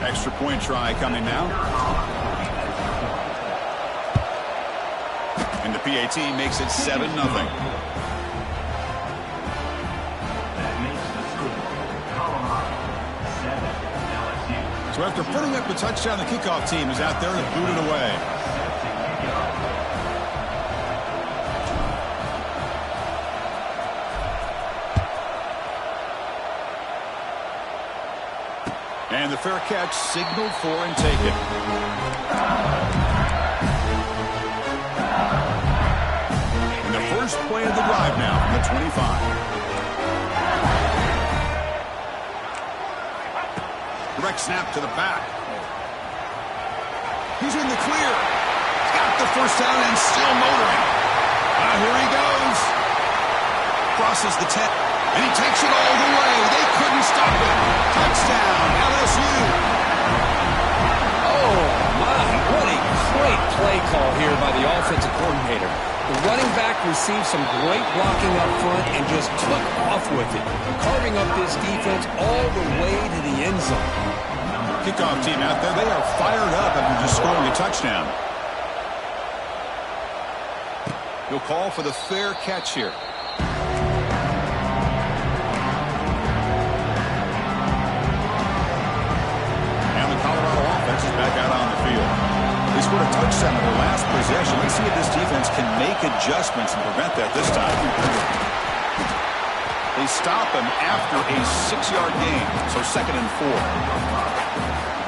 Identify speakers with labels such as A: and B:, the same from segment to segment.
A: Extra point try coming now. And the PAT makes it 7-0. So after putting up a touchdown, the kickoff team is out there to boot it away. And the fair catch signaled for and taken. And the first play of the drive now from the 25. Direct snap to the back. He's in the clear. He's got the first down and still motoring. Here he goes. Crosses the 10. And he takes it all the way. They couldn't stop it. Touchdown, LSU.
B: Oh, my. What a great play call here by the offensive coordinator. The running back received some great blocking up front and just took off with it, carving up this defense all the way to the end zone.
A: Kickoff team out there, they are fired up after just scoring a touchdown. He'll call for the fair catch here. And the Colorado offense is back out on the field. They scored a touchdown in their last possession. Let's see if this defense can make adjustments and prevent that this time. They stop him after a 6-yard gain, so 2nd and 4.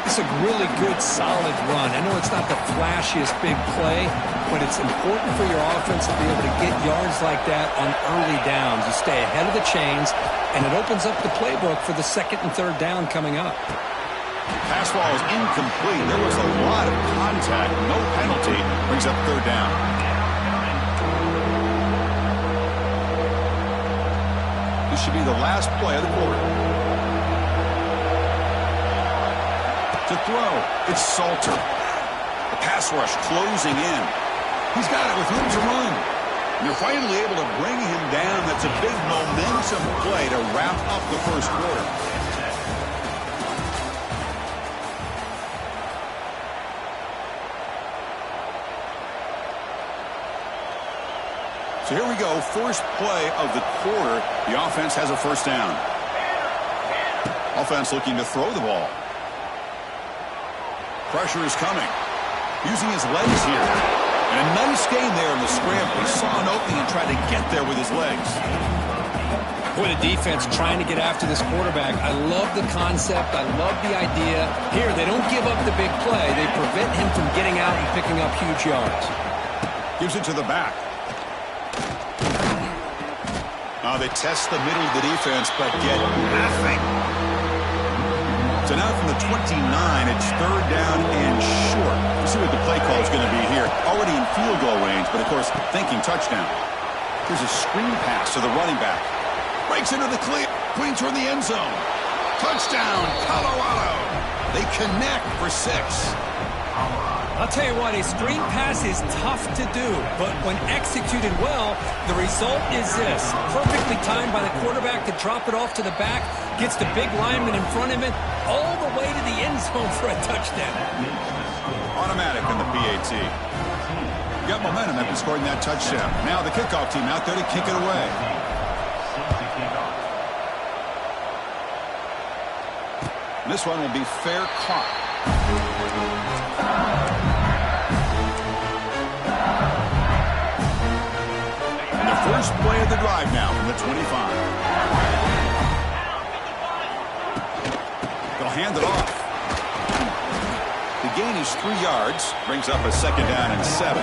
B: It's a really good, solid run. I know it's not the flashiest big play, but it's important for your offense to be able to get yards like that on early downs. You stay ahead of the chains, and it opens up the playbook for the 2nd and 3rd down coming up.
A: Pass ball is incomplete. There was a lot of contact. No penalty. Brings up 3rd down. This should be the last play of the quarter. To throw, it's Salter. The pass rush closing in. He's got it with room to run. And they're finally able to bring him down. That's a big momentum play to wrap up the first quarter. So here we go, first play of the quarter. The offense has a first down. Offense looking to throw the ball. Pressure is coming. Using his legs here. And a nice gain there in the scramble. He saw an opening and tried to get there with his legs.
B: Boy, the defense trying to get after this quarterback. I love the concept. I love the idea. Here, they don't give up the big play. They prevent him from getting out and picking up huge yards.
A: Gives it to the back. They test the middle of the defense, but get nothing. So now from the 29, it's 3rd down and short. Let's see what the play call is going to be here. Already in field goal range, but of course, thinking touchdown. Here's a screen pass to the running back. Breaks into the clear. Queen toward the end zone. Touchdown, Colorado. They connect for 6.
B: I'll tell you what, a screen pass is tough to do, but when executed well, the result is this. Perfectly timed by the quarterback to drop it off to the back, gets the big lineman in front of him, all the way to the end zone for a touchdown.
A: Automatic in the PAT. Got momentum after scoring that touchdown. Now the kickoff team out there to kick it away. This one will be fair caught. And the first play of the drive now from the 25. They'll hand it off. The gain is 3 yards. Brings up a 2nd down and 7.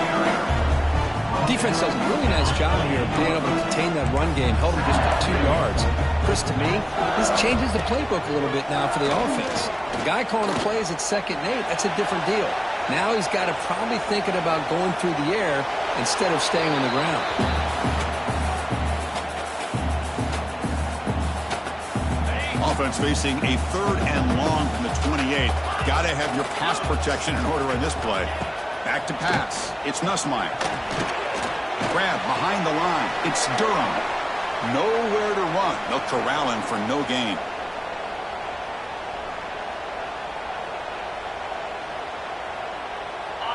B: Defense does a really nice job here of being able to contain that run game. Held him just to 2 yards. Chris, to me, this changes the playbook a little bit now for the offense. The guy calling the plays at 2nd and 8, that's a different deal. Now he's got to probably thinking about going through the air instead of staying on the ground.
A: Offense facing a 3rd and long from the 28. Got to have your pass protection in order in this play. Back to pass. It's Nussmeier. Grab behind the line. It's Durham. Nowhere to run. They'll corral him for no gain.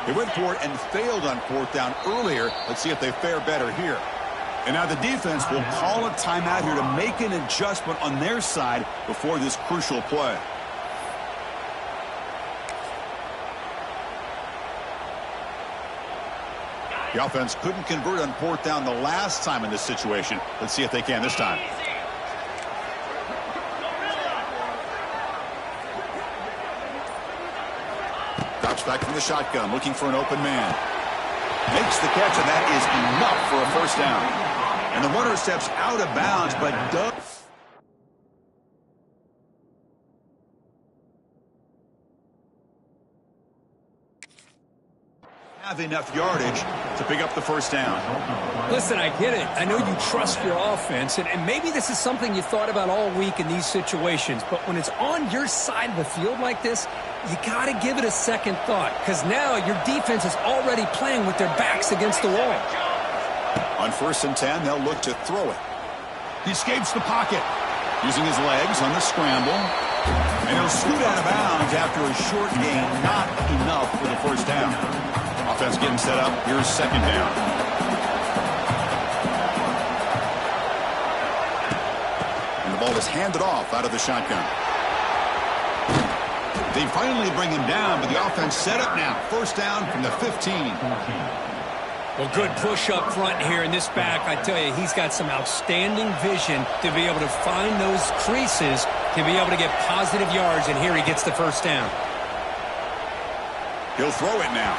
A: They went for it and failed on fourth down earlier. Let's see if they fare better here. And now the defense will call a timeout here to make an adjustment on their side before this crucial play. The offense couldn't convert on fourth down the last time in this situation. Let's see if they can this time. Drops back from the shotgun, looking for an open man. Makes the catch, and that is enough for a first down. And the runner steps out of bounds, but does have enough yardage to pick up the first down.
B: Listen, I get it. I know you trust your offense, and maybe this is something you thought about all week in these situations, but when it's on your side of the field like this, you got to give it a second thought, because now your defense is already playing with their backs against the wall.
A: On 1st and 10, they'll look to throw it. He escapes the pocket, using his legs on the scramble, and he'll scoot out of bounds after a short gain, not enough for the first down. Offense getting set up. Here's second down. And the ball is handed off out of the shotgun. They finally bring him down, but the offense set up now. First down from the 15.
B: Well, good push up front here in this back. I tell you, he's got some outstanding vision to be able to find those creases to be able to get positive yards, and here he gets the first down.
A: He'll throw it now.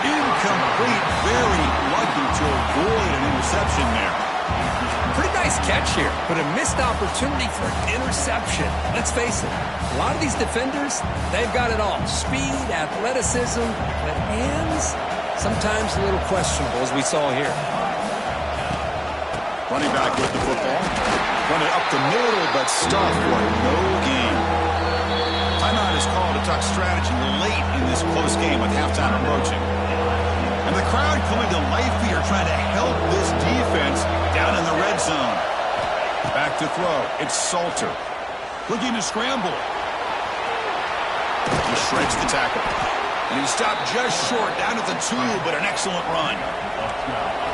A: Incomplete. Very lucky to avoid an interception there.
B: Pretty nice catch here, but a missed opportunity for an interception. Let's face it, a lot of these defenders, they've got it all. Speed, athleticism, but hands, sometimes a little questionable, as we saw here.
A: Running back with the football. Running up the middle, but stuffed for no gain. Timeout is called to talk strategy late in this close game with halftime approaching. And the crowd coming to life here, trying to help this defense down in the red zone. Back to throw. It's Salter. Looking to scramble. He shreds the tackle. And he stopped just short, down at the 2, but an excellent run.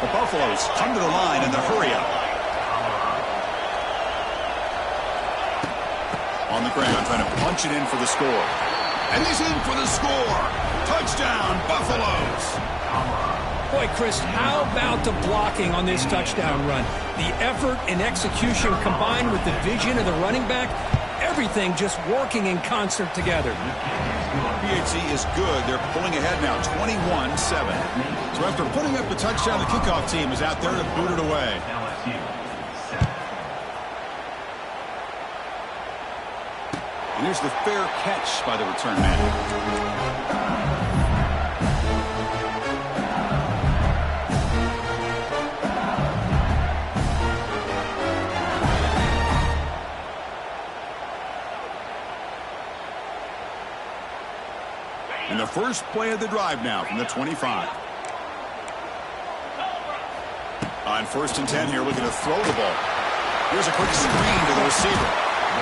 A: The Buffaloes come to the line in the hurry-up. On the ground, trying to punch it in for the score. And he's in for the score. Touchdown, Buffaloes.
B: Boy, Chris, how about the blocking on this touchdown run? The effort and execution combined with the vision of the running back, everything just working in concert together.
A: PHC is good. They're pulling ahead now, 21-7. So after putting up the touchdown, the kickoff team is out there to boot it away. And here's the fair catch by the return man. And the first play of the drive now from the 25. On 1st and 10 here, looking to throw the ball. Here's a quick screen to the receiver.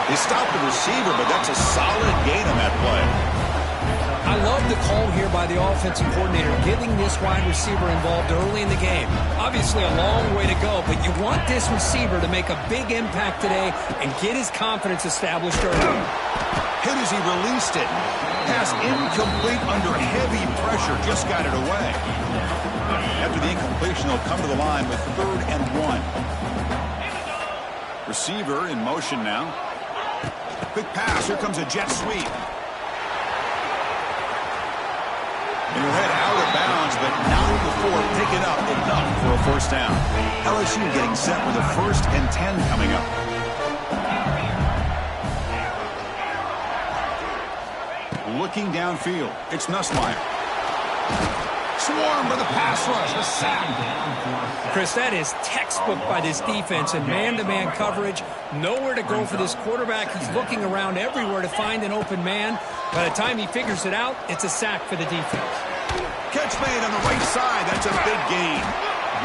A: They stopped the receiver, but that's a solid gain on that play.
B: I love the call here by the offensive coordinator, getting this wide receiver involved early in the game. Obviously a long way to go, but you want this receiver to make a big impact today and get his confidence established early.
A: Hit as he released it. Pass incomplete under heavy pressure. Just got it away. After the incompletion, they'll come to the line with 3rd and 1. Receiver in motion now. Quick pass. Here comes a jet sweep. And he'll head out of bounds, but not before picking up enough for a first down. LSU getting set with a 1st and 10 coming up. Looking downfield, it's Nussmeier. Swarmed by the pass rush, a sack.
B: Chris, that is textbook by this defense and man-to-man coverage. Nowhere to go for this quarterback. He's looking around everywhere to find an open man. By the time he figures it out, it's a sack for the defense.
A: Catch made on the right side. That's a big gain.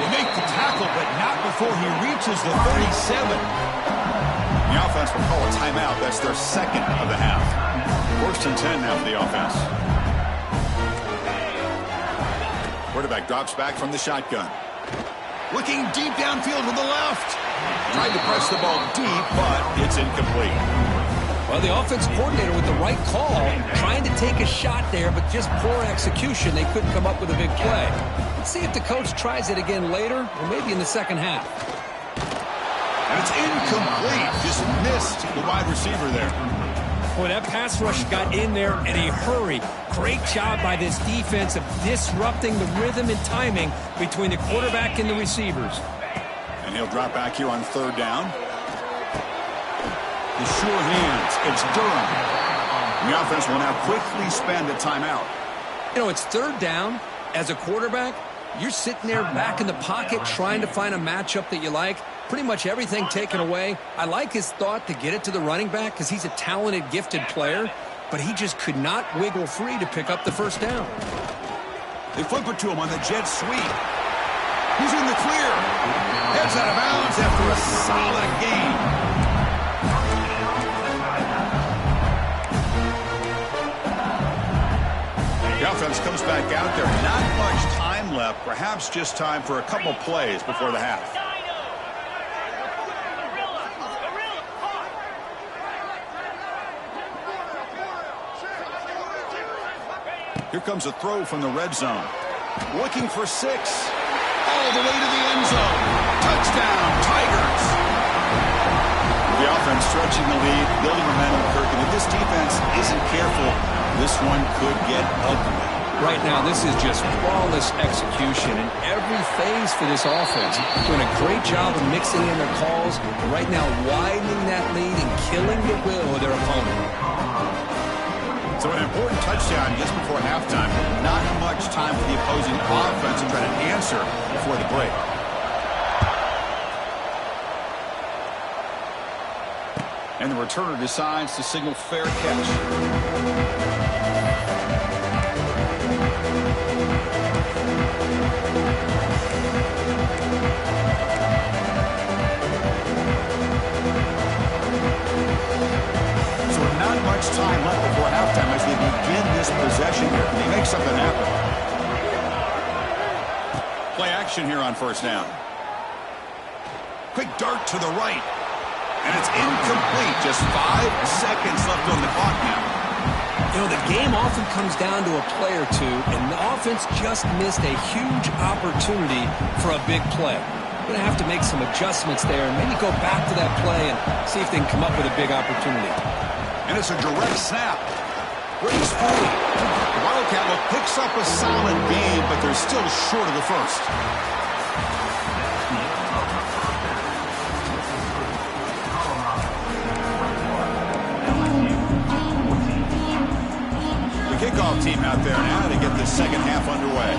A: They make the tackle, but not before he reaches the 37. The offense will call a timeout. That's their second of the half. 1st and 10 now for the offense. Quarterback drops back from the shotgun. Looking deep downfield to the left. Trying to press the ball deep, but it's incomplete.
B: Well, the offense coordinator with the right call, trying to take a shot there, but just poor execution. They couldn't come up with a big play. Let's see if the coach tries it again later, or maybe in the second half.
A: And it's incomplete. Just missed the wide receiver there.
B: Boy, that pass rush got in there in a hurry. Great job by this defense of disrupting the rhythm and timing between the quarterback and the receivers.
A: And he'll drop back here on third down. The sure hands. It's Durham. The offense will now quickly spend a timeout.
B: You know, it's third down. As a quarterback, you're sitting there back in the pocket trying to find a matchup that you like. Pretty much everything taken away. I like his thought to get it to the running back because he's a talented, gifted player, but he just could not wiggle free to pick up the first down.
A: They flip it to him on the jet sweep. He's in the clear. Heads out of bounds after a solid gain. The offense comes back out there. Not much time left. Perhaps just time for a couple plays before the half. Here comes a throw from the red zone. Looking for 6. All the way to the end zone. Touchdown, Tigers. The offense stretching the lead, building momentum, Kirk. And if this defense isn't careful, this one could get ugly.
B: Right now, this is just flawless execution in every phase for this offense. Doing a great job of mixing in their calls. Right now, widening that lead and killing the will of their opponent.
A: So an important touchdown just before halftime. Not much time for the opposing offense to try to answer before the break. And the returner decides to signal fair catch. Not much time left before halftime as they begin this possession here. Can they make something happen? Play action here on first down. Quick dart to the right. And it's incomplete. Just 5 seconds left on the clock now.
B: You know, the game often comes down to a play or two, and the offense just missed a huge opportunity for a big play. Going to have to make some adjustments there and maybe go back to that play and see if they can come up with a big opportunity.
A: And it's a direct snap. Breaks free. The Wildcat look picks up a solid gain, but they're still short of the first. The kickoff team out there now to get the second half underway.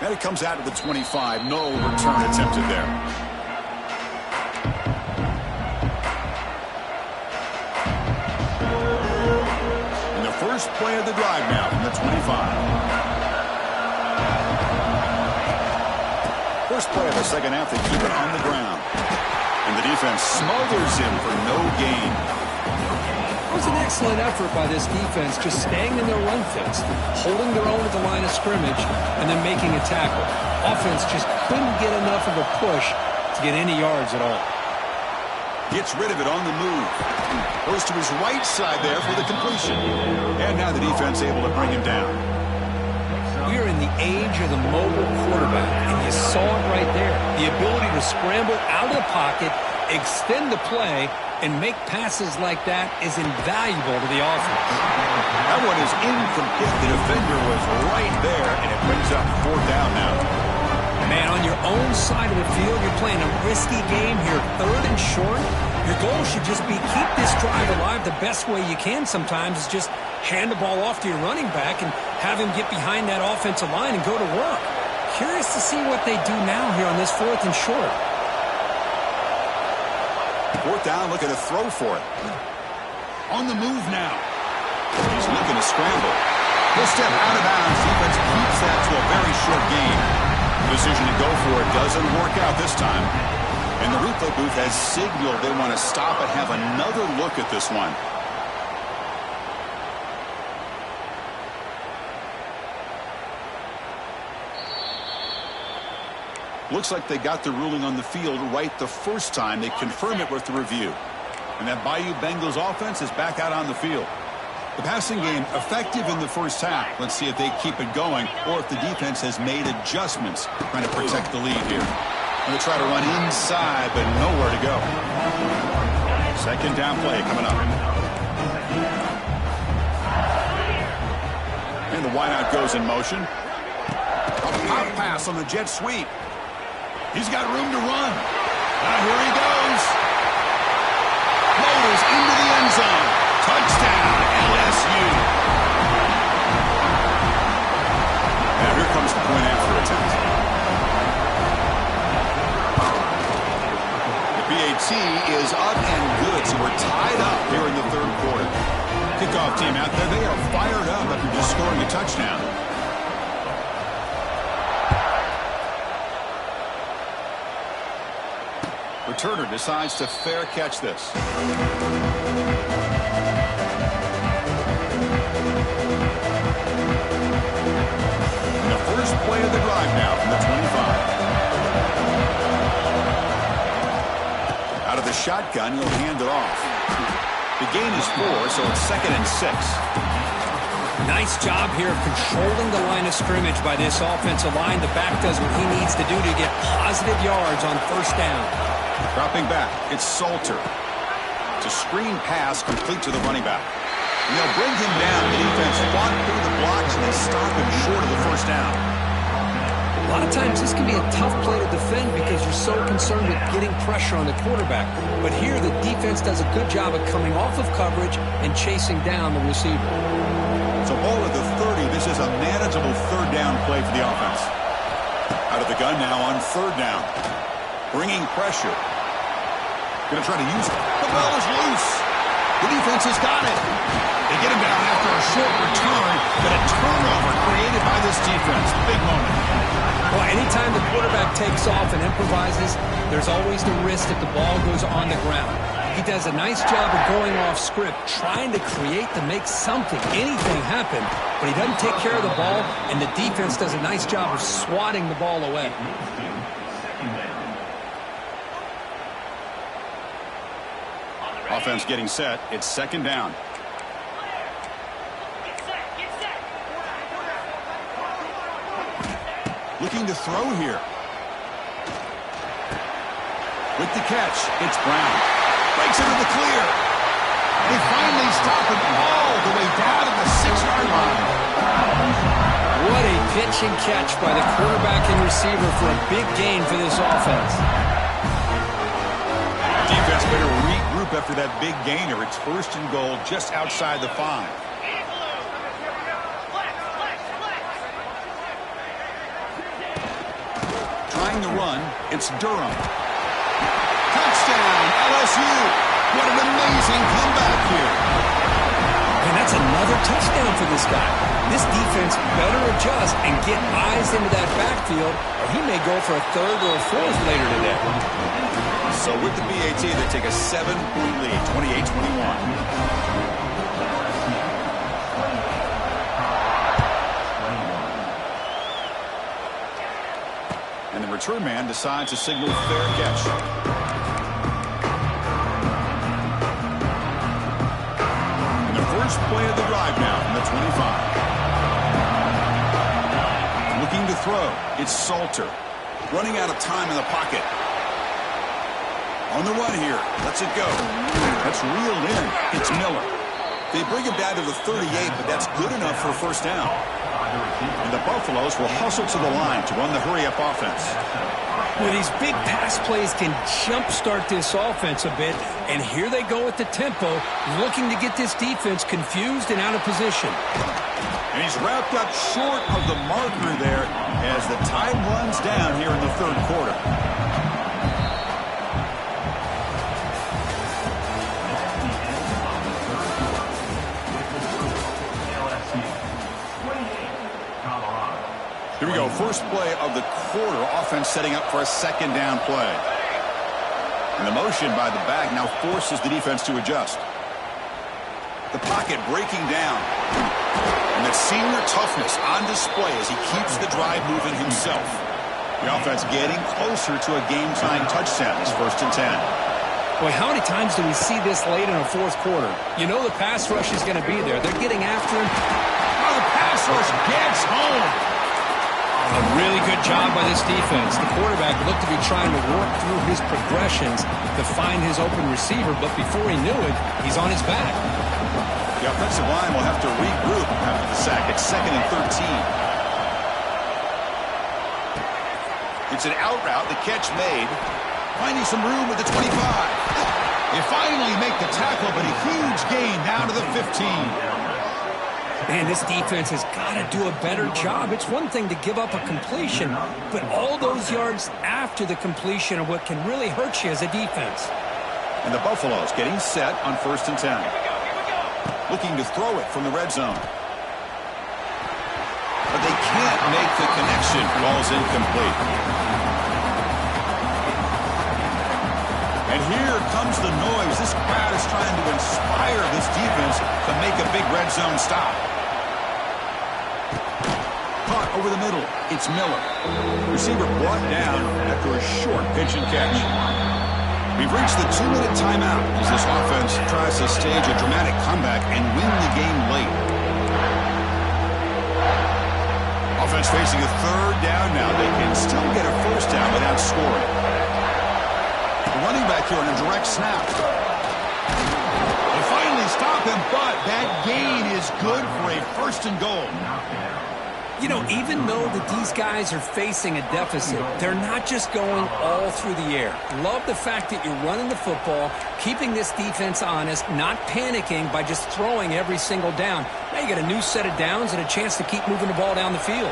A: And it comes out to the 25. No return attempted there. And the first play of the drive now from the 25. First play of the second half, they keep it on the ground. And the defense smothers him for no gain.
B: It was an excellent effort by this defense, just staying in their run fits, holding their own at the line of scrimmage, and then making a tackle. Offense just couldn't get enough of a push to get any yards at all.
A: Gets rid of it on the move. Goes to his right side there for the completion. And now the defense able to bring him down.
B: We are in the age of the mobile quarterback, and you saw it right there. The ability to scramble out of the pocket, extend the play, and make passes like that is invaluable to the offense.
A: That one is incomplete. The defender was right there, and it brings up fourth down now.
B: Man, on your own side of the field, you're playing a risky game here, third and short. Your goal should just be keep this drive alive the best way you can sometimes is just hand the ball off to your running back and have him get behind that offensive line and go to work. Curious to see what they do now here on this fourth and short.
A: Fourth down, looking to throw for it. On the move now. He's looking to scramble. He'll step out of bounds. Defense keeps that to a very short gain. Decision to go for it doesn't work out this time. And the replay booth has signaled they want to stop and have another look at this one. Looks like they got the ruling on the field right the first time. They confirm it with the review. And that Bayou Bengals offense is back out on the field. The passing game effective in the first half. Let's see if they keep it going or if the defense has made adjustments trying to protect the lead here. Going to try to run inside, but nowhere to go. Second down play coming up. And the wideout goes in motion. A pop pass on the jet sweep. He's got room to run. Now here he goes. Rolls into the end zone. Touchdown, LSU. Now here comes the point after attempt. The PAT is up and good, so we're tied up here in the third quarter. Kickoff team out there, they are fired up after just scoring a touchdown. Returner decides to fair catch this. And the first play of the drive now from the 25. Out of the shotgun, he'll hand it off. The gain is 4, so it's 2nd and 6.
B: Nice job here of controlling the line of scrimmage by this offensive line. The back does what he needs to do to get positive yards on first down.
A: Dropping back, it's Salter. It's a screen pass complete to the running back. And they'll bring him down. The defense fought through the blocks, and they stop him short of the first down.
B: A lot of times this can be a tough play to defend because you're so concerned with getting pressure on the quarterback. But here the defense does a good job of coming off of coverage and chasing down the receiver.
A: So ball at the 30. This is a manageable third down play for the offense. Out of the gun now on third down. Bringing pressure. Going to try to use it. The ball is loose. The defense has got it. They get him down after a short return, but a turnover created by this defense. Big moment.
B: Well, anytime the quarterback takes off and improvises, there's always the risk that the ball goes on the ground. He does a nice job of going off script, trying to create to make something, anything happen, but he doesn't take care of the ball, and the defense does a nice job of swatting the ball away.
A: Offense getting set. It's second down. Looking to throw here. With the catch, it's Brown. Breaks into the clear. They finally stop him all the way down at the 6-yard line.
B: What a pitch and catch by the quarterback and receiver for a big gain for this offense.
A: Defense better regroup after that big gainer. It's first and goal just outside the 5. Trying to run, it's Durham. Touchdown, LSU. What an amazing comeback here.
B: And that's another touchdown for this guy. This defense better adjust and get eyes into that backfield, or he may go for a third or a fourth later today.
A: So with the PAT, they take a 7-point lead, 28-21. And the return man decides to signal fair catch. And the first play of the drive now from the 25. Looking to throw, it's Salter. Running out of time in the pocket. On the run here. Lets it go. That's reeled in. It's Miller. They bring him down to the 38, but that's good enough for a first down. And the Buffaloes will hustle to the line to run the hurry-up offense.
B: Well, these big pass plays can jumpstart this offense a bit, and here they go at the tempo, looking to get this defense confused and out of position.
A: And he's wrapped up short of the marker there as the time runs down here in the third quarter. Here we go. First play of the quarter. Offense setting up for a second down play. And the motion by the back now forces the defense to adjust. The pocket breaking down. And that senior toughness on display as he keeps the drive moving himself. The offense getting closer to a game-tying touchdown. It's 1st and 10.
B: Boy, how many times do we see this late in a fourth quarter? You know the pass rush is going to be there. They're getting after him.
A: Oh, the pass rush gets home.
B: A really good job by this defense. The quarterback looked to be trying to work through his progressions to find his open receiver, but before he knew it, he's on his back.
A: The offensive line will have to regroup after the sack. It's 2nd and 13. It's an out route. The catch made. Finding some room at the 25. They finally make the tackle, but a huge gain down to the 15.
B: Man, this defense has got to do a better job. It's one thing to give up a completion, but all those yards after the completion are what can really hurt you as a defense.
A: And the Buffaloes getting set on 1st and 10. Looking to throw it from the red zone. But they can't make the connection. Ball's incomplete. And here comes the noise. This crowd is trying to inspire this defense to make a big red zone stop. Caught over the middle. It's Miller. Receiver brought down after a short pitch and catch. We've reached the 2-minute timeout as this offense tries to stage a dramatic comeback and win the game late. Offense facing a 3rd down now. They can still get a 1st down without scoring. The running back here on a direct snap. They finally stop him, but that gain is good for a 1st and goal.
B: You know, even though that these guys are facing a deficit, they're not just going all through the air. Love the fact that you're running the football, keeping this defense honest, not panicking by just throwing every single down. Now you got a new set of downs and a chance to keep moving the ball down the field.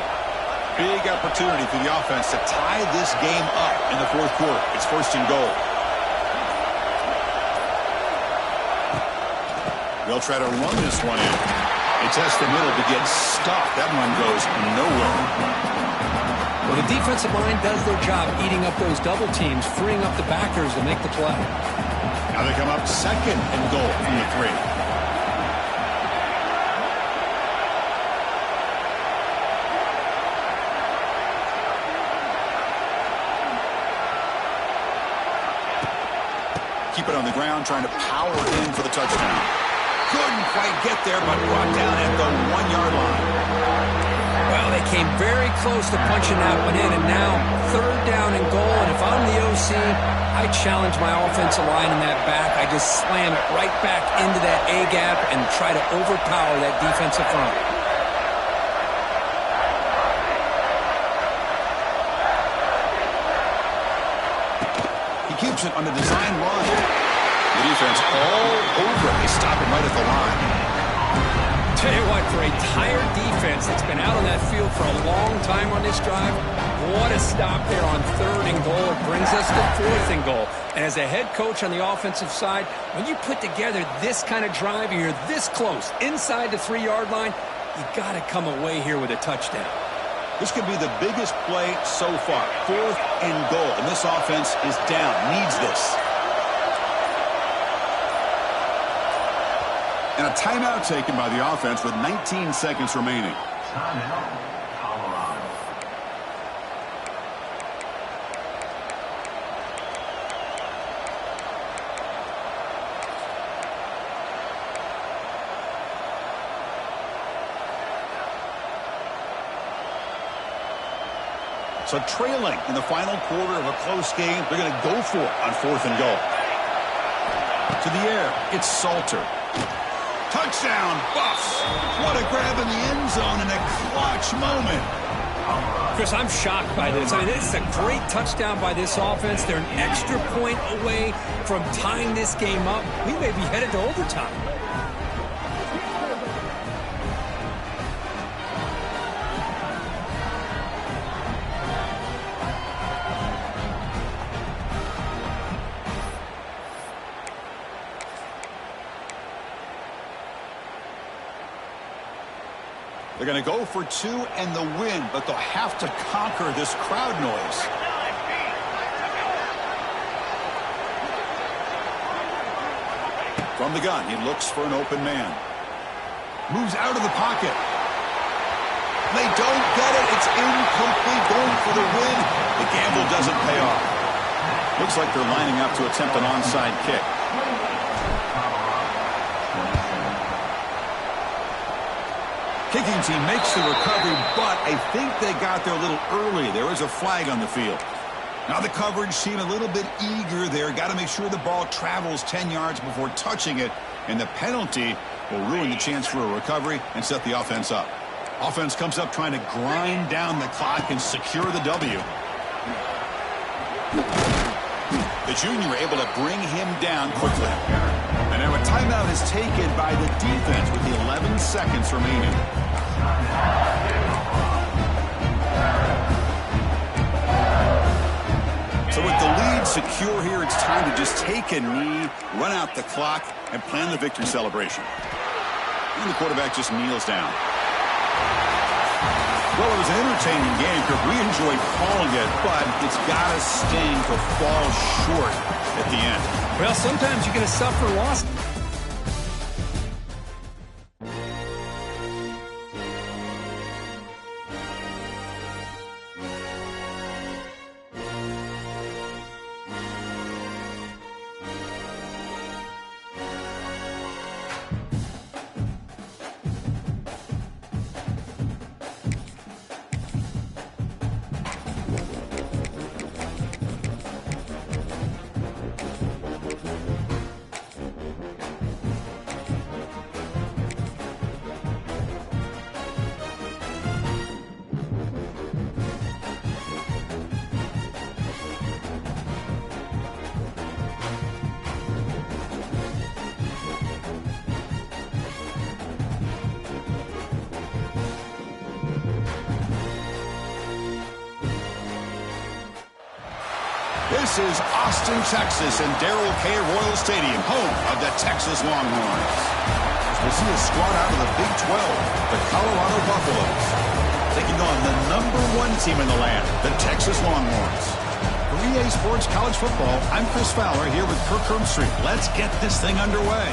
A: Big opportunity for the offense to tie this game up in the 4th quarter. It's 1st and goal. They'll try to run this one in. They test the middle to get stopped. That one goes nowhere.
B: Well, the defensive line does their job eating up those double teams, freeing up the backers to make the play.
A: Now they come up 2nd and goal from the 3. Keep it on the ground, trying to power in for the touchdown. Couldn't quite get there, but brought down at the 1-yard line.
B: Well, they came very close to punching that one in, and now 3rd down and goal. And if I'm the OC, I challenge my offensive line in that back. I just slam it right back into that A-gap and try to overpower that defensive front.
A: He keeps it on the design run. The defense all over it. They stop him right at the line.
B: Tell you what, for a tired defense that's been out on that field for a long time on this drive, what a stop there on 3rd and goal. It brings us to 4th and goal. And as a head coach on the offensive side, when you put together this kind of drive, you're this close, inside the 3-yard line, you got to come away here with a touchdown.
A: This could be the biggest play so far. 4th and goal. And this offense is down. Needs this. And a timeout taken by the offense with 19 seconds remaining. So trailing in the final quarter of a close game, they're going to go for it on 4th and goal. To the air, it's Salter. Touchdown, Buffs. What a grab in the end zone in a clutch moment.
B: Chris, I'm shocked by this. I mean, this is a great touchdown by this offense. They're an extra point away from tying this game up. We may be headed to overtime.
A: They're going to go for 2 and the win, but they'll have to conquer this crowd noise. From the gun, he looks for an open man. Moves out of the pocket. They don't get it. It's incomplete, going for the win. The gamble doesn't pay off. Looks like they're lining up to attempt an onside kick. Kicking team makes the recovery, but I think they got there a little early. There is a flag on the field. Now the coverage team a little bit eager there. Got to make sure the ball travels 10 yards before touching it, and the penalty will ruin the chance for a recovery and set the offense up. Offense comes up trying to grind down the clock and secure the W. The junior able to bring him down quickly. And now a timeout is taken by the defense with the 11 seconds remaining. So with the lead secure here, it's time to just take a knee, run out the clock, and plan the victory celebration. And the quarterback just kneels down. Well, it was an entertaining game. We enjoyed calling it, but it's got to sting to fall short at the end.
B: Well, sometimes you're going to suffer loss.
A: This is Austin, Texas, and Darrell K. Royal Stadium, home of the Texas Longhorns. We'll see a squad out of the Big 12, the Colorado Buffaloes, taking on the #1 team in the land, the Texas Longhorns. For EA Sports College Football, I'm Chris Fowler here with Kirk Herbstreit. Let's get this thing underway.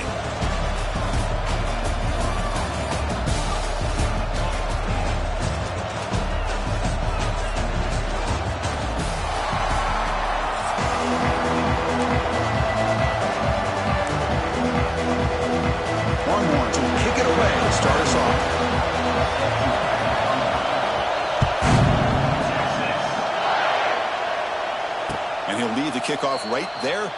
A: Kickoff right there.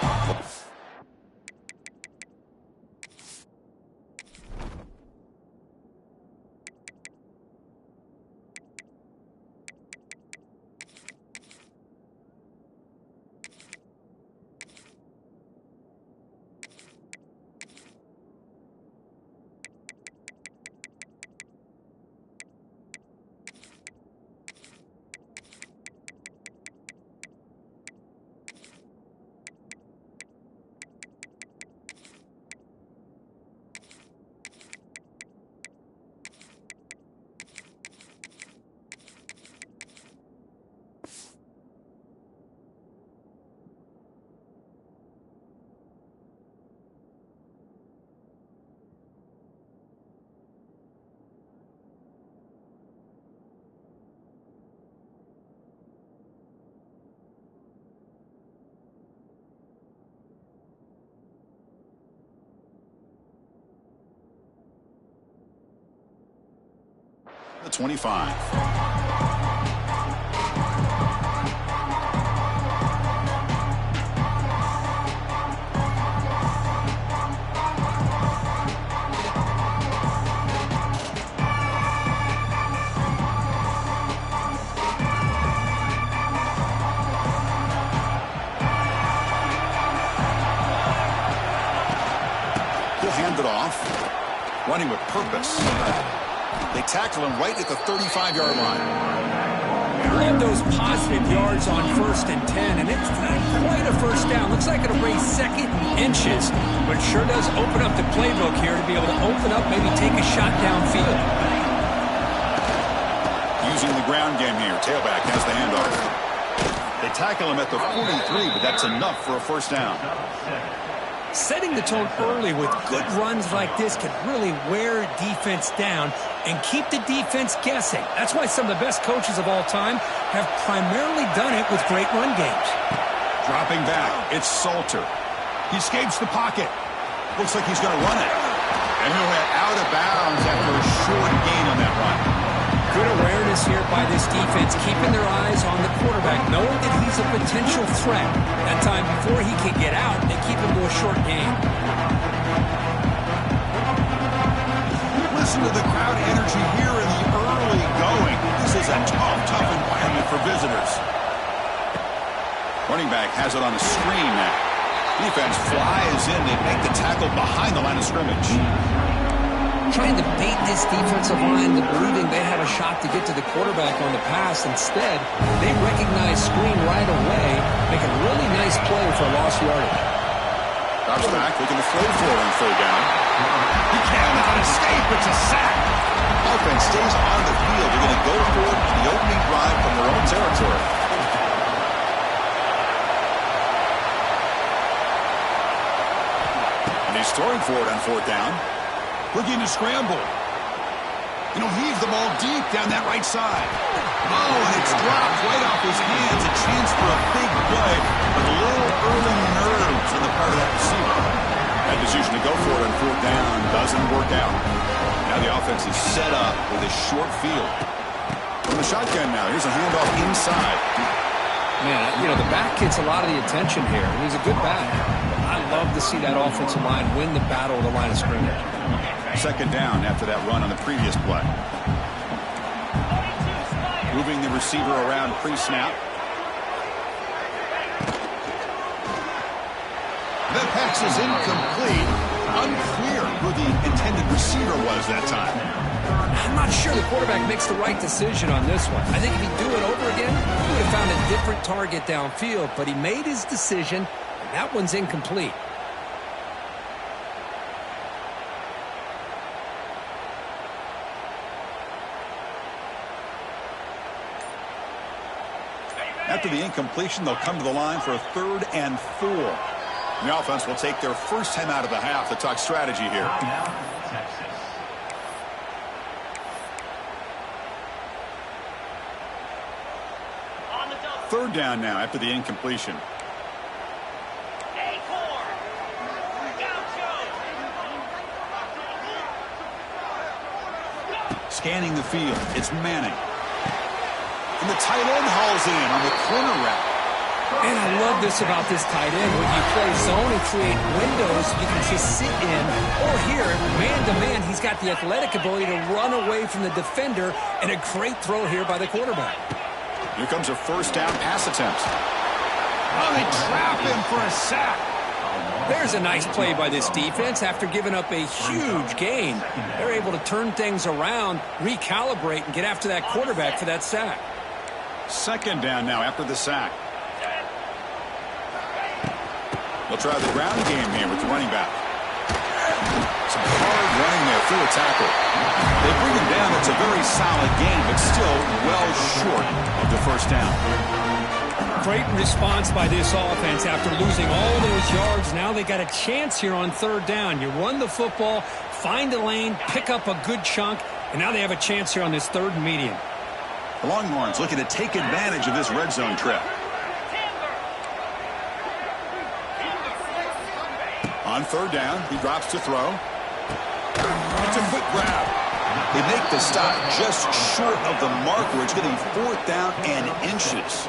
A: The 25. He'll hand it off, running with purpose. They tackle him right at the 35-yard line.
B: Love those positive yards on 1st and 10, and it's quite a first down. Looks like it'll raise second inches, but it sure does open up the playbook here to be able to open up, maybe take a shot downfield.
A: Using the ground game here. Tailback has the handoff. They tackle him at the 43, but that's enough for a first down.
B: Setting the tone early with good runs like this can really wear defense down and keep the defense guessing. That's why some of the best coaches of all time have primarily done it with great run games.
A: Dropping back, it's Salter. He escapes the pocket. Looks like he's going to run it. And he'll head out of bounds after a short gain on that run.
B: Good awareness here by this defense, keeping their eyes on the quarterback, knowing that he's a potential threat. That time before he can get out, they keep him to a short gain.
A: Listen to the crowd energy here in the early going. This is a tough environment for visitors. Running back has it on a screen now. Defense flies in. They make the tackle behind the line of scrimmage.
B: Trying to bait this defensive line to believing they have a shot to get to the quarterback on the pass. Instead, they recognize screen right away, make a really nice play for a lost yardage.
A: Drops back, looking to throw for it on third down. He cannot escape. It's a sack. Offense stays on the field. They're going to go for it on the opening drive from their own territory. And he's throwing for it on fourth down. Looking to scramble. And he'll heave the ball deep down that right side. Oh, and it's dropped right off his hands. A chance for a big play, but a little early nerves on the part of that receiver. That decision to go for it on fourth down doesn't work out. Now the offense is set up with a short field. From the shotgun now, here's a handoff inside.
B: Man, the back gets a lot of the attention here. He's a good back. I love to see that offensive line win the battle of the line of scrimmage.
A: Second down after that run on the previous play. Moving the receiver around pre-snap. The pass is incomplete. Unclear who the intended receiver was that time.
B: I'm not sure the quarterback makes the right decision on this one. I think if he'd do it over again, he would have found a different target downfield, but he made his decision, and that one's incomplete.
A: After the incompletion, they'll come to the line for a 3rd and 4. And the offense will take their first time out of the half to talk strategy here. Third down now after the incompletion. Scanning the field, it's Manning. And the tight end hauls in on the corner route.
B: And I love this about this tight end. When you play zone and create windows, you can just sit in. Or here, man-to-man, he's got the athletic ability to run away from the defender. And a great throw here by the quarterback.
A: Here comes a first down pass attempt. Oh, they trap him for a sack.
B: There's a nice play by this defense. After giving up a huge gain, they're able to turn things around, recalibrate, and get after that quarterback for that sack.
A: Second down now after the sack. They'll try the ground game here with the running back. Some hard running there through a tackle. They bring him down. It's a very solid game, but still well short of the first down.
B: Great response by this offense after losing all those yards. Now they got a chance here on third down. You run the football, find a lane, pick up a good chunk, and now they have a chance here on this 3rd and medium.
A: The Longhorns looking to take advantage of this red zone trip. On third down, he drops to throw. It's a quick grab. They make the stop just short of the mark where it's going to be 4th down and inches.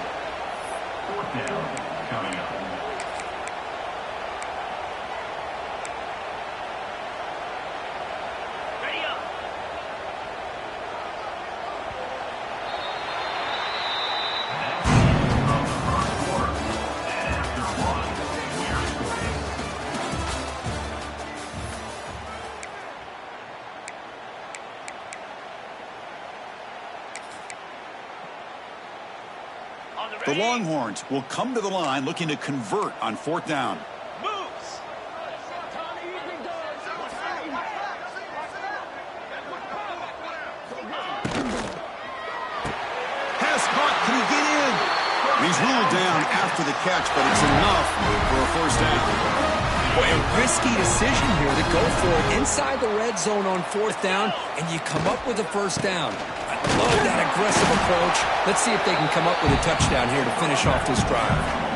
A: The Longhorns will come to the line looking to convert on 4th down. Pass caught. Can he get in? He's ruled down after the catch, but it's enough for a first down.
B: Boy, a risky decision here to go for it inside the red zone on 4th down, and you come up with a first down. I love that aggressive approach. Let's see if they can come up with a touchdown here to finish off this drive.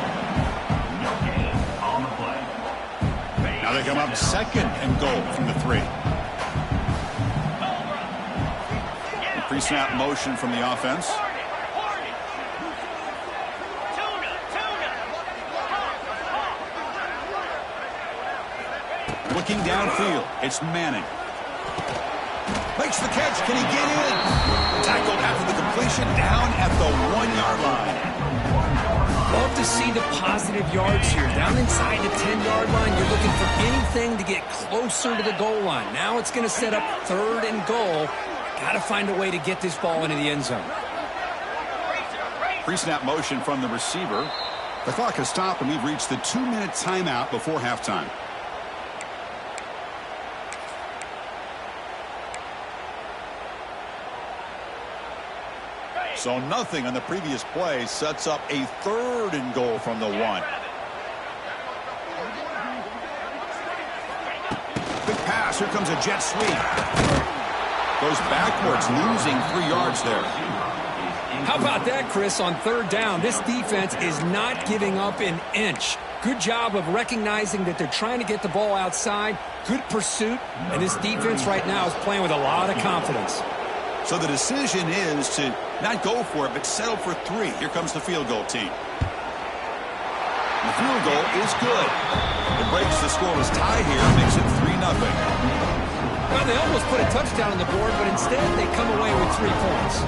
A: Now they come up 2nd and goal from the 3. The pre-snap motion from the offense. Looking downfield, it's Manning. Makes the catch. Can he get in? Tackled after the completion, down at the 1-yard line.
B: Love to see the positive yards here. Down inside the 10-yard line, you're looking for anything to get closer to the goal line. Now it's going to set up 3rd and goal. Got to find a way to get this ball into the end zone.
A: Pre-snap motion from the receiver. The clock has stopped, and we've reached the 2-minute timeout before halftime. So nothing on the previous play sets up a 3rd and goal from the 1. Big pass. Here comes a jet sweep. Goes backwards, losing 3 yards there.
B: How about that, Chris, on 3rd down? This defense is not giving up an inch. Good job of recognizing that they're trying to get the ball outside. Good pursuit. And this defense right now is playing with a lot of confidence.
A: So the decision is to not go for it, but settle for 3. Here comes the field goal team. The field goal is good. It breaks the scoreless tie here, makes it 3-0.
B: Well, they almost put a touchdown on the board, but instead they come away with 3 points.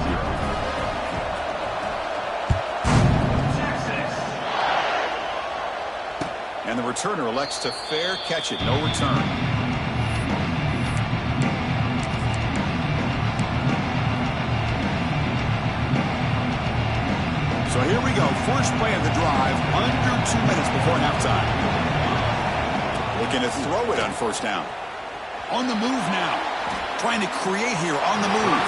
A: And the returner elects to fair catch it, no return. So here we go, first play of the drive, under 2 minutes before halftime. Looking to throw it on 1st down. On the move now, trying to create here on the move.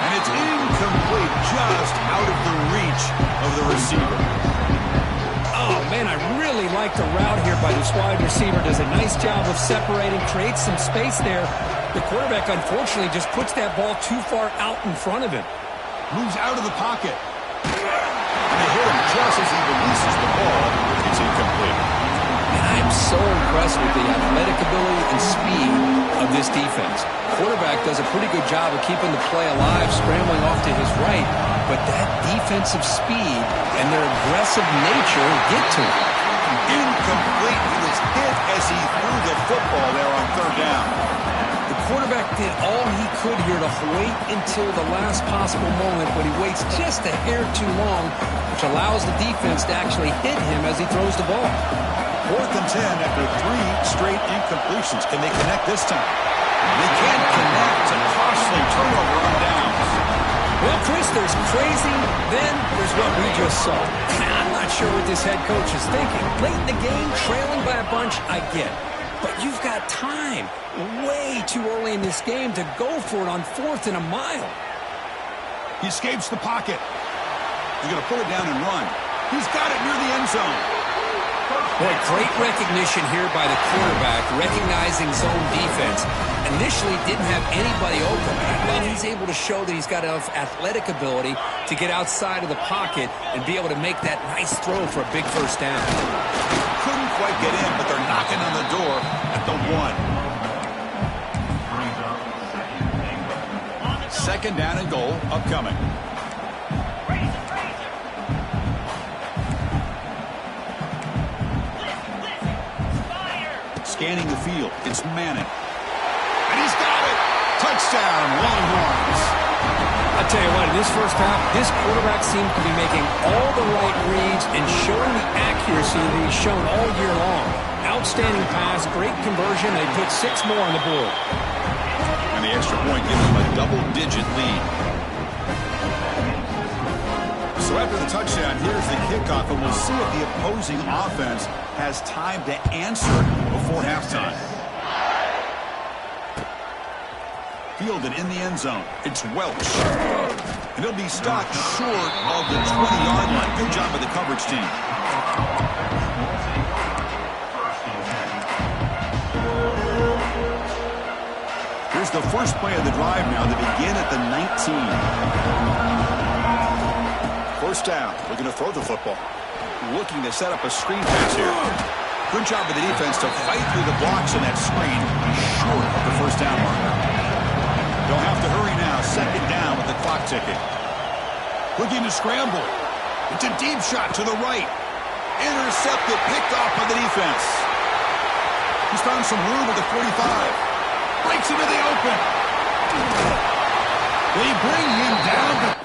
A: And it's incomplete, just out of the reach of the receiver.
B: Oh, man, I really like the route here by this wide receiver. Does a nice job of separating, creates some space there. The quarterback, unfortunately, just puts that ball too far out in front of him.
A: Moves out of the pocket. And they hit him just as he releases the ball. It's incomplete.
B: And I'm so impressed with the athletic ability and speed of this defense. Quarterback does a pretty good job of keeping the play alive, scrambling off to his right. But that defensive speed and their aggressive nature get to him.
A: Incomplete. He was hit as he threw the football there on 3rd down.
B: The quarterback did all he could here to wait until the last possible moment, but he waits just a hair too long, which allows the defense to actually hit him as he throws the ball.
A: 4th and 10 after 3 straight incompletions. Can they connect this time? They can't connect. A costly turnover on downs.
B: Well, Chris, there's crazy, then there's what we just saw. I'm not sure what this head coach is thinking. Late in the game, trailing by a bunch, I get. But you've got time, way too early in this game, to go for it on 4th and a mile.
A: He escapes the pocket. He's going to pull it down and run. He's got it near the end zone.
B: Boy, great recognition here by the quarterback, recognizing zone defense. Initially didn't have anybody open, and then he's able to show that he's got enough athletic ability to get outside of the pocket and be able to make that nice throw for a big first down.
A: Couldn't quite get in, but they're knocking on the door at the 1. 2nd down and goal upcoming. Scanning the field, it's Manning. And he's got it! Touchdown, Longhorns!
B: I'll tell you what, in this first half, this quarterback seemed to be making all the right reads and showing the accuracy that he's shown all year long. Outstanding pass, great conversion. They put 6 more on the board.
A: And the extra point gives them a double-digit lead. So after the touchdown, here's the kickoff, and we'll see if the opposing offense has time to answer before halftime. Fielded in the end zone. It's Welch. And he'll be stopped short of the 20-yard line. Good job by the coverage team. the first play of the drive now. They begin at the 19. First down. Looking to throw the football. Looking to set up a screen pass here. Good job of the defense to fight through the blocks in that screen. Short of the first down marker. They'll have to hurry now. Second down with the clock ticking. Looking to scramble. It's a deep shot to the right. Intercepted. Picked off by the defense. He's found some room at the 45. Breaks into the open. They bring him down.